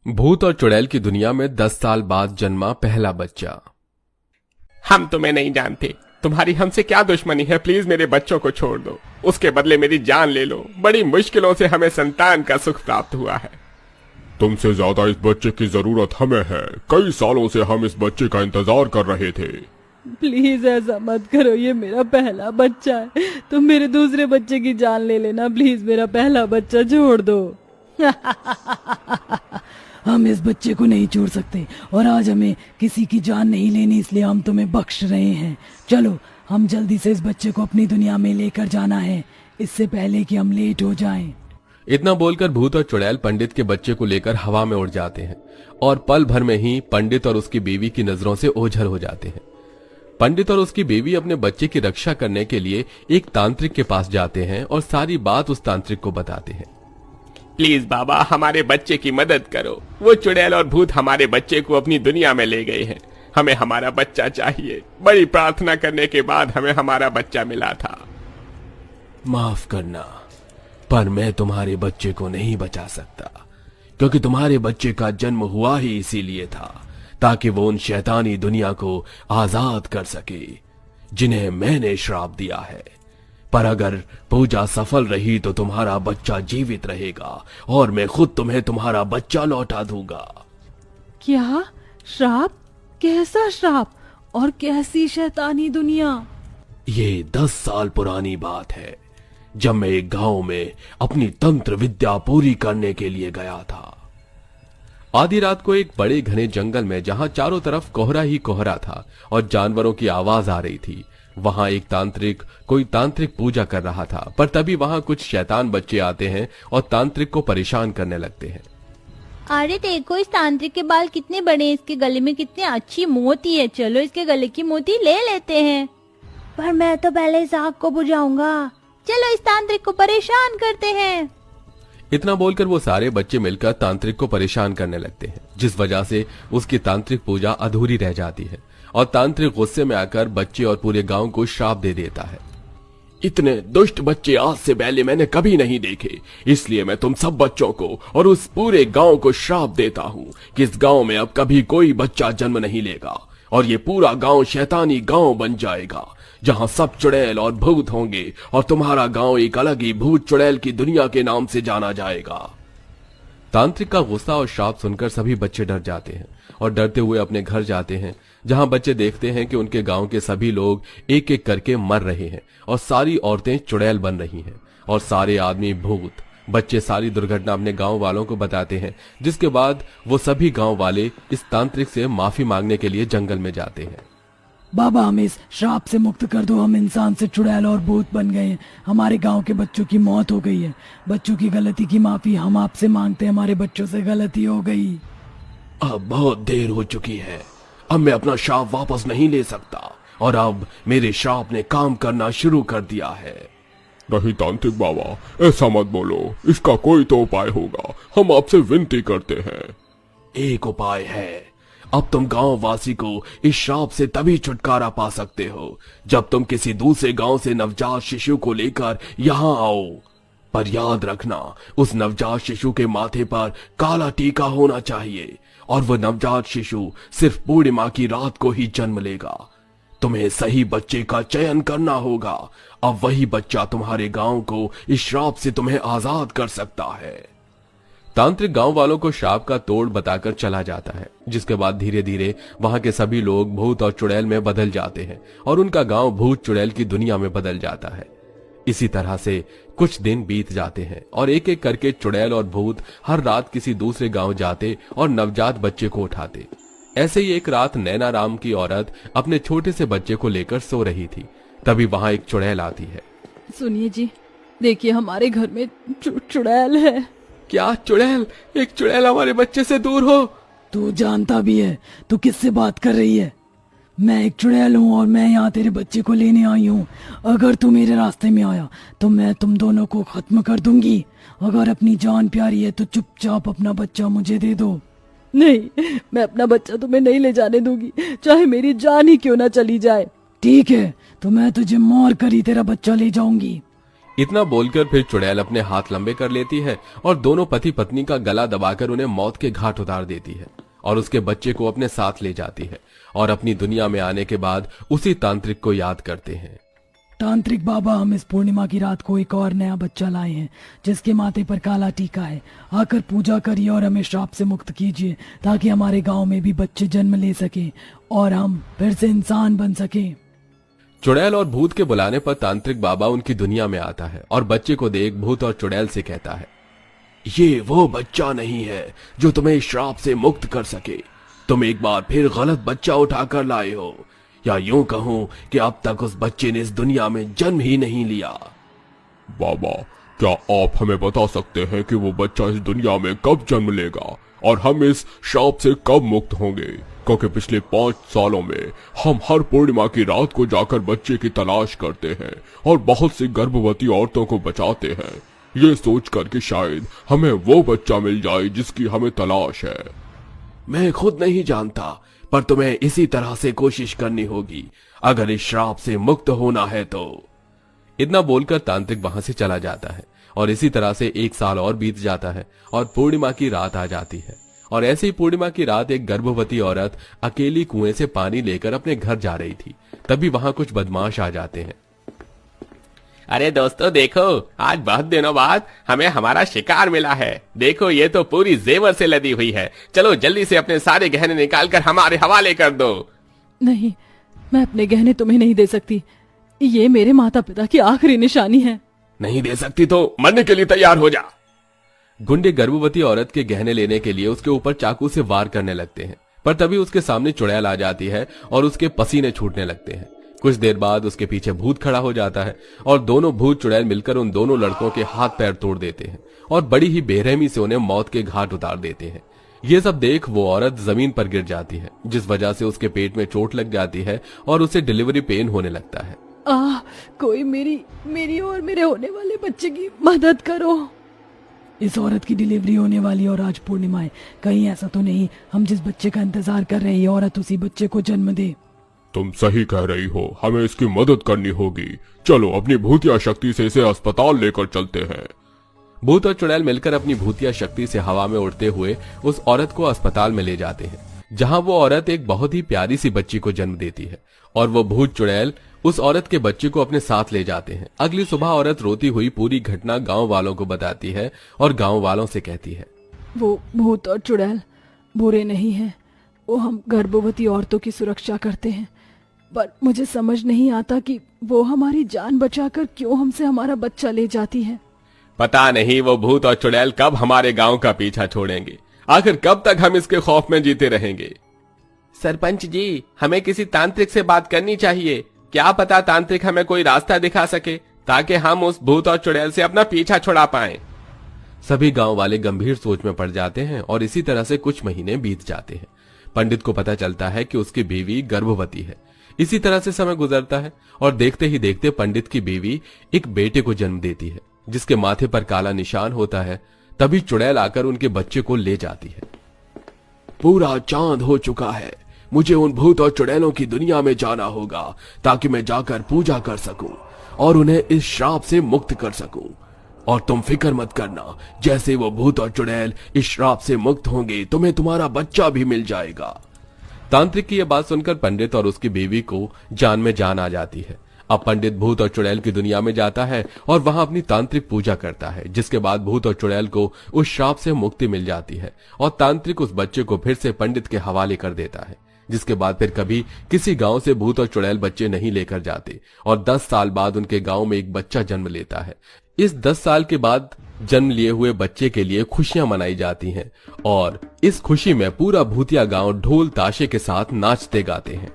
भूत और चुड़ैल की दुनिया में 10 साल बाद जन्मा पहला बच्चा। हम तुम्हें नहीं जानते, तुम्हारी हमसे क्या दुश्मनी है। प्लीज मेरे बच्चों को छोड़ दो, उसके बदले मेरी जान ले लो। बड़ी मुश्किलों से हमें संतान का सुख प्राप्त हुआ है। तुमसे ज्यादा इस बच्चे की जरूरत हमें है। कई सालों से हम इस बच्चे का इंतजार कर रहे थे। प्लीज ऐसा मत करो, ये मेरा पहला बच्चा है। तुम मेरे दूसरे बच्चे की जान ले लेना प्लीज, मेरा पहला बच्चा छोड़ दो। हम इस बच्चे को नहीं छोड़ सकते और आज हमें किसी की जान नहीं लेनी, इसलिए हम तुम्हें बख्श रहे हैं। चलो हम जल्दी से इस बच्चे को अपनी दुनिया में लेकर जाना है, इससे पहले कि हम लेट हो जाएं। इतना बोलकर भूत और चुड़ैल पंडित के बच्चे को लेकर हवा में उड़ जाते हैं और पल भर में ही पंडित और उसकी बीवी की नजरों से ओझल हो जाते हैं। पंडित और उसकी बीवी अपने बच्चे की रक्षा करने के लिए एक तांत्रिक के पास जाते हैं और सारी बात उस तांत्रिक को बताते हैं। प्लीज बाबा, हमारे बच्चे की मदद करो। वो चुड़ैल और भूत हमारे बच्चे को अपनी दुनिया में ले गए हैं। हमें हमारा बच्चा चाहिए। बड़ी प्रार्थना करने के बाद हमें हमारा बच्चा मिला था। माफ करना, पर मैं तुम्हारे बच्चे को नहीं बचा सकता, क्योंकि तुम्हारे बच्चे का जन्म हुआ ही इसीलिए था ताकि वो उन शैतानी दुनिया को आजाद कर सके जिन्हें मैंने श्राप दिया है। पर अगर पूजा सफल रही तो तुम्हारा बच्चा जीवित रहेगा और मैं खुद तुम्हें तुम्हारा बच्चा लौटा दूंगा। क्या श्राप? कैसा श्राप और कैसी शैतानी दुनिया? ये 10 साल पुरानी बात है, जब मैं एक गांव में अपनी तंत्र विद्या पूरी करने के लिए गया था। आधी रात को एक बड़े घने जंगल में, जहां चारों तरफ कोहरा ही कोहरा था और जानवरों की आवाज आ रही थी, वहां एक तांत्रिक कोई तांत्रिक पूजा कर रहा था। पर तभी वहां कुछ शैतान बच्चे आते हैं और तांत्रिक को परेशान करने लगते हैं। अरे देखो, इस तांत्रिक के बाल कितने बड़े हैं, इसके गले में कितनी अच्छी मोती है। चलो इसके गले की मोती ले लेते हैं। पर मैं तो पहले इस आग को बुझाऊंगा। चलो इस तांत्रिक को परेशान करते हैं। इतना बोलकर वो सारे बच्चे मिलकर तांत्रिक को परेशान करने लगते हैं, जिस वजह से उसकी तांत्रिक पूजा अधूरी रह जाती है और तांत्रिक गुस्से में आकर बच्चे और पूरे गांव को श्राप दे देता है। इतने दुष्ट बच्चे आज से पहले मैंने कभी नहीं देखे, इसलिए मैं तुम सब बच्चों को और उस पूरे गांव को श्राप देता हूँ कि इस गांव में अब कभी कोई बच्चा जन्म नहीं लेगा और ये पूरा गांव शैतानी गांव बन जाएगा, जहां सब चुड़ैल और भूत होंगे और तुम्हारा गांव एक अलग ही भूत चुड़ैल की दुनिया के नाम से जाना जाएगा। तांत्रिक का गुस्सा और श्राप सुनकर सभी बच्चे डर जाते हैं और डरते हुए अपने घर जाते हैं, जहां बच्चे देखते हैं कि उनके गांव के सभी लोग एक एक करके मर रहे हैं और सारी औरतें चुड़ैल बन रही हैं और सारे आदमी भूत। बच्चे सारी दुर्घटना अपने गांव वालों को बताते हैं, जिसके बाद वो सभी गांव वाले इस तांत्रिक से माफी मांगने के लिए जंगल में जाते हैं। बाबा हमें इस श्राप से मुक्त कर दो, हम इंसान से चुड़ैल और भूत बन गए हैं। हमारे गांव के बच्चों की मौत हो गई है। बच्चों की गलती की माफी हम आपसे मांगते हैं, हमारे बच्चों से गलती हो गई। अब बहुत देर हो चुकी है, अब मैं अपना श्राप वापस नहीं ले सकता और अब मेरे श्राप ने काम करना शुरू कर दिया है। नहीं तांत्रिक बाबा, ऐसा मत बोलो, इसका कोई तो उपाय होगा, हम आपसे विनती करते हैं। एक उपाय है, अब तुम गांव वासी को इस श्राप से तभी छुटकारा पा सकते हो जब तुम किसी दूसरे गांव से नवजात शिशु को लेकर यहाँ आओ। पर याद रखना, उस नवजात शिशु के माथे पर काला टीका होना चाहिए और वह नवजात शिशु सिर्फ पूर्णिमा की रात को ही जन्म लेगा। तुम्हें सही बच्चे का चयन करना होगा, अब वही बच्चा तुम्हारे गांव को इस श्राप से तुम्हें आजाद कर सकता है। तांत्रिक गांव वालों को श्राप का तोड़ बताकर चला जाता है, जिसके बाद धीरे धीरे वहां के सभी लोग भूत और चुड़ैल में बदल जाते हैं और उनका गांव भूत चुड़ैल की दुनिया में बदल जाता है। इसी तरह से कुछ दिन बीत जाते हैं और एक एक करके चुड़ैल और भूत हर रात किसी दूसरे गांव जाते और नवजात बच्चे को उठाते। ऐसे ही एक रात नैना राम की औरत अपने छोटे से बच्चे को लेकर सो रही थी। तभी वहां एक चुड़ैल आती है। सुनिए जी, देखिए हमारे घर में चुड़ैल है। क्या चुड़ैल? एक चुड़ैल हमारे बच्चे से दूर हो? तू जानता भी है तू किससे बात कर रही है? मैं एक चुड़ैल हूँ और मैं यहाँ तेरे बच्चे को लेने आई हूँ। अगर तू मेरे रास्ते में आया तो मैं तुम दोनों को खत्म कर दूंगी। अगर अपनी जान प्यारी है तो चुपचाप अपना बच्चा मुझे दे दो। नहीं, मैं अपना बच्चा तुम्हें नहीं ले जाने दूंगी, चाहे मेरी जान ही क्यों ना चली जाए। ठीक है, तो मैं तुझे मार कर ही तेरा बच्चा ले जाऊंगी। इतना बोलकर फिर चुड़ैल अपने हाथ लंबे कर लेती है और दोनों पति पत्नी का गला दबाकर उन्हें मौत के घाट उतार देती है और उसके बच्चे को अपने साथ ले जाती है और अपनी दुनिया में आने के बाद उसी तांत्रिक को याद करते हैं। तांत्रिक बाबा, हम इस पूर्णिमा की रात को एक और नया बच्चा लाए हैं जिसके माथे पर काला टीका है। आकर पूजा करिए और हमें श्राप से मुक्त कीजिए ताकि हमारे गांव में भी बच्चे जन्म ले सके और हम फिर से इंसान बन सके। चुड़ैल और भूत के बुलाने पर तांत्रिक बाबा उनकी दुनिया में आता है और बच्चे को देख भूत और चुड़ैल से कहता है, ये वो बच्चा नहीं है जो तुम्हें श्राप से मुक्त कर सके। तुम एक बार फिर गलत बच्चा उठाकर लाए हो, या यूं कहूं कि अब तक उस बच्चे ने इस दुनिया में जन्म ही नहीं लिया। बाबा, क्या आप हमें बता सकते हैं कि वो बच्चा इस दुनिया में कब जन्म लेगा और हम इस श्राप से कब मुक्त होंगे? क्योंकि पिछले 5 सालों में हम हर पूर्णिमा की रात को जाकर बच्चे की तलाश करते हैं और बहुत सी गर्भवती औरतों को बचाते हैं, ये सोचकर कि शायद हमें वो बच्चा मिल जाए जिसकी हमें तलाश है। मैं खुद नहीं जानता, पर तुम्हें इसी तरह से कोशिश करनी होगी अगर इस श्राप से मुक्त होना है तो। इतना बोलकर तांत्रिक वहां से चला जाता है और इसी तरह से 1 साल और बीत जाता है और पूर्णिमा की रात आ जाती है। और ऐसे ही पूर्णिमा की रात एक गर्भवती औरत अकेली कुएं से पानी लेकर अपने घर जा रही थी। तभी वहां कुछ बदमाश आ जाते हैं। अरे दोस्तों देखो, आज बहुत दिनों बाद हमें हमारा शिकार मिला है। देखो, ये तो पूरी जेवर से लदी हुई है। चलो जल्दी से अपने सारे गहने निकालकर हमारे हवाले कर दो। नहीं, मैं अपने गहने तुम्हें नहीं दे सकती। ये मेरे माता पिता की आखिरी निशानी है। नहीं दे सकती तो मरने के लिए तैयार हो जा। गुंडे गर्भवती औरत के गहने लेने के लिए उसके ऊपर चाकू से वार करने लगते हैं, पर तभी उसके सामने चुड़ैल आ जाती है और उसके पसीने छूटने लगते हैं। कुछ देर बाद उसके पीछे भूत खड़ा हो जाता है और दोनों भूत चुड़ैल मिलकर उन दोनों लड़कों के हाथ पैर तोड़ देते हैं और बड़ी ही बेरहमी से उन्हें मौत के घाट उतार देते हैं। ये सब देख वो औरत जमीन पर गिर जाती है, जिस वजह से उसके पेट में चोट लग जाती है और उसे डिलीवरी पेन होने लगता है। कोई मेरी और मेरे होने वाले बच्चे की मदद करो। इस औरत की डिलीवरी होने वाली और आज पूर्णिमा है, कहीं ऐसा तो नहीं हम जिस बच्चे का इंतजार कर रहे हैं ये औरत उसी बच्चे को जन्म दे। तुम सही कह रही हो, हमें इसकी मदद करनी होगी। चलो अपनी भूतिया शक्ति से इसे अस्पताल लेकर चलते हैं। भूत और चुड़ैल मिलकर अपनी भूतिया शक्ति से हवा में उड़ते हुए उस औरत को अस्पताल में ले जाते हैं, जहां वो औरत एक बहुत ही प्यारी सी बच्ची को जन्म देती है और वो भूत चुड़ैल उस औरत के बच्चे को अपने साथ ले जाते हैं। अगली सुबह औरत रोती हुई पूरी घटना गांव वालों को बताती है और गांव वालों से कहती है, वो भूत और चुड़ैल बुरे नहीं हैं, वो हम गर्भवती औरतों की सुरक्षा करते हैं। पर मुझे समझ नहीं आता कि वो हमारी जान बचाकर क्यों हमसे हमारा बच्चा ले जाती है। पता नहीं वो भूत और चुड़ैल कब हमारे गांव का पीछा छोड़ेंगे। आखिर कब तक हम इसके खौफ में जीते रहेंगे। सरपंच जी, हमें किसी तांत्रिक से बात करनी चाहिए। क्या पता तांत्रिक हमें कोई रास्ता दिखा सके ताकि हम उस भूत और चुड़ैल से अपना पीछा छुड़ा पाएं। सभी गांव वाले गंभीर सोच में पड़ जाते हैं और इसी तरह से कुछ महीने बीत जाते हैं। पंडित को पता चलता है कि उसकी बीवी गर्भवती है। इसी तरह से समय गुजरता है और देखते ही देखते पंडित की बीवी एक बेटे को जन्म देती है, जिसके माथे पर काला निशान होता है। तभी चुड़ैल आकर उनके बच्चे को ले जाती है। पूरा चांद हो चुका है, मुझे उन भूत और चुड़ैलों की दुनिया में जाना होगा ताकि मैं जाकर पूजा कर सकूं और उन्हें इस श्राप से मुक्त कर सकूं। और तुम फिक्र मत करना, जैसे वो भूत और चुड़ैल इस श्राप से मुक्त होंगे तुम्हें तुम्हारा बच्चा भी मिल जाएगा। तांत्रिक की यह बात सुनकर पंडित और उसकी बीवी को जान में जान आ जाती है। अब पंडित भूत और चुड़ैल की दुनिया में जाता है और वहां अपनी तांत्रिक पूजा करता है, जिसके बाद भूत और चुड़ैल को उस श्राप से मुक्ति मिल जाती है और तांत्रिक उस बच्चे को फिर से पंडित के हवाले कर देता है, जिसके बाद फिर कभी किसी गांव से भूत और चुड़ैल बच्चे नहीं लेकर जाते और 10 साल बाद उनके गांव में एक बच्चा जन्म लेता है। इस 10 साल के बाद जन्म लिए हुए बच्चे के लिए खुशियां मनाई जाती हैं और इस खुशी में पूरा भूतिया गांव ढोल ताशे के साथ नाचते गाते हैं।